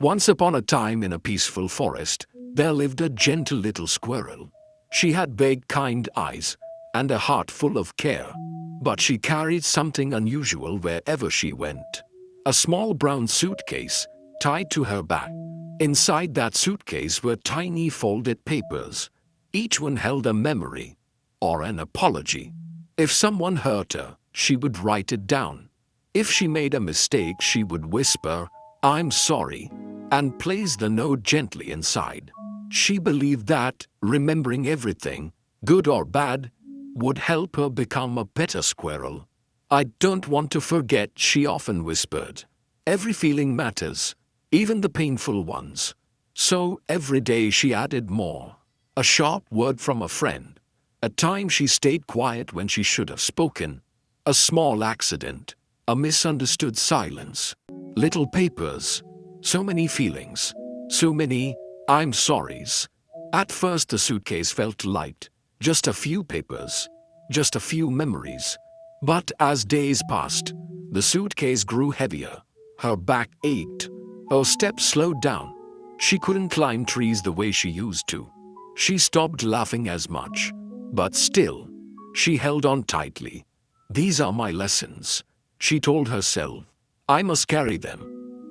Once upon a time in a peaceful forest, there lived a gentle little squirrel. She had big, kind eyes and a heart full of care. But she carried something unusual wherever she went. A small brown suitcase tied to her back. Inside that suitcase were tiny folded papers. Each one held a memory or an apology. If someone hurt her, she would write it down. If she made a mistake, she would whisper, "I'm sorry," and place the note gently inside. She believed that remembering everything, good or bad, would help her become a better squirrel. "I don't want to forget," she often whispered. "Every feeling matters, even the painful ones." So every day she added more. A sharp word from a friend. At times she stayed quiet when she should have spoken. A small accident. A misunderstood silence. Little papers. So many feelings. So many "I'm sorries." At first the suitcase felt light. Just a few papers. Just a few memories. But as days passed, the suitcase grew heavier. Her back ached. Her steps slowed down. She couldn't climb trees the way she used to. She stopped laughing as much. But still, she held on tightly. "These are my lessons," she told herself. "I must carry them.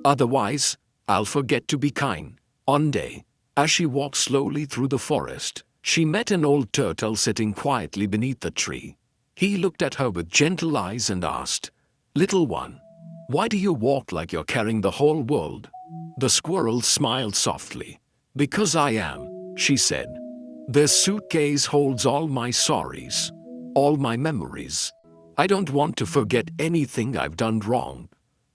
Otherwise, I'll forget to be kind." One day, as she walked slowly through the forest, she met an old turtle sitting quietly beneath a tree. He looked at her with gentle eyes and asked, "Little one, why do you walk like you're carrying the whole world?" The squirrel smiled softly. "Because I am," she said. "This suitcase holds all my sorries, all my memories. I don't want to forget anything I've done wrong."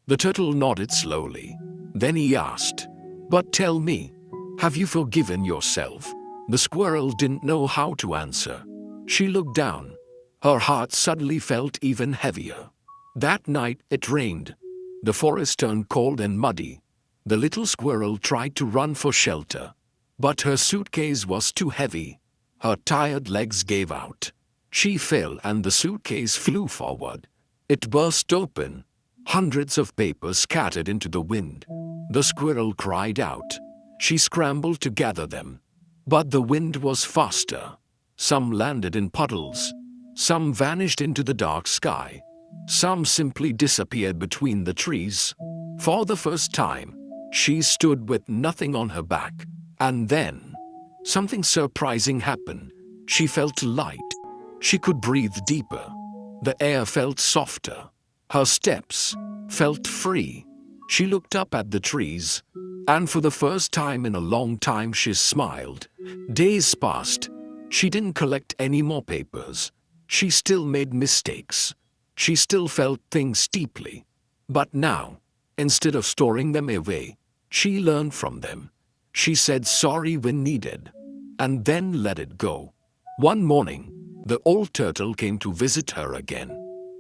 The turtle nodded slowly. Then he asked, "But tell me, have you forgiven yourself?" The squirrel didn't know how to answer. She looked down. Her heart suddenly felt even heavier. That night it rained. The forest turned cold and muddy. The little squirrel tried to run for shelter. But her suitcase was too heavy. Her tired legs gave out. She fell and the suitcase flew forward. It burst open. Hundreds of papers scattered into the wind. The squirrel cried out. She scrambled to gather them. But the wind was faster. Some landed in puddles. Some vanished into the dark sky. Some simply disappeared between the trees. For the first time, she stood with nothing on her back. And then, something surprising happened. She felt light. She could breathe deeper. The air felt softer. Her steps felt free. She looked up at the trees, and for the first time in a long time she smiled. Days passed. She didn't collect any more papers. She still made mistakes. She still felt things deeply. But now, instead of storing them away, she learned from them. She said sorry when needed, and then let it go. One morning, the old turtle came to visit her again.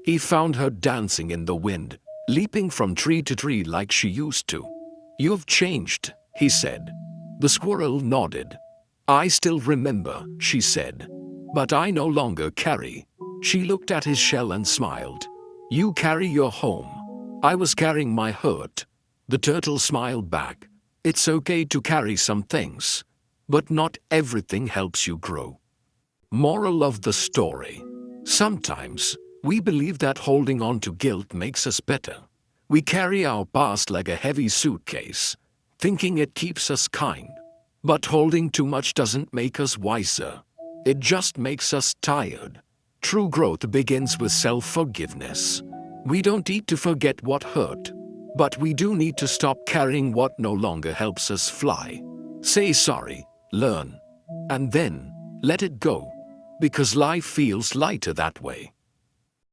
He found her dancing in the wind, leaping from tree to tree like she used to. "You've changed," he said. The squirrel nodded. "I still remember," she said. "But I no longer carry." She looked at his shell and smiled. "You carry your home. I was carrying my hurt." The turtle smiled back. "It's okay to carry some things, but not everything helps you grow." Moral of the story. Sometimes, we believe that holding on to guilt makes us better. We carry our past like a heavy suitcase, thinking it keeps us kind. But holding too much doesn't make us wiser. It just makes us tired. True growth begins with self-forgiveness. We don't need to forget what hurt, but we do need to stop carrying what no longer helps us fly. Say sorry, learn, and then let it go, because life feels lighter that way.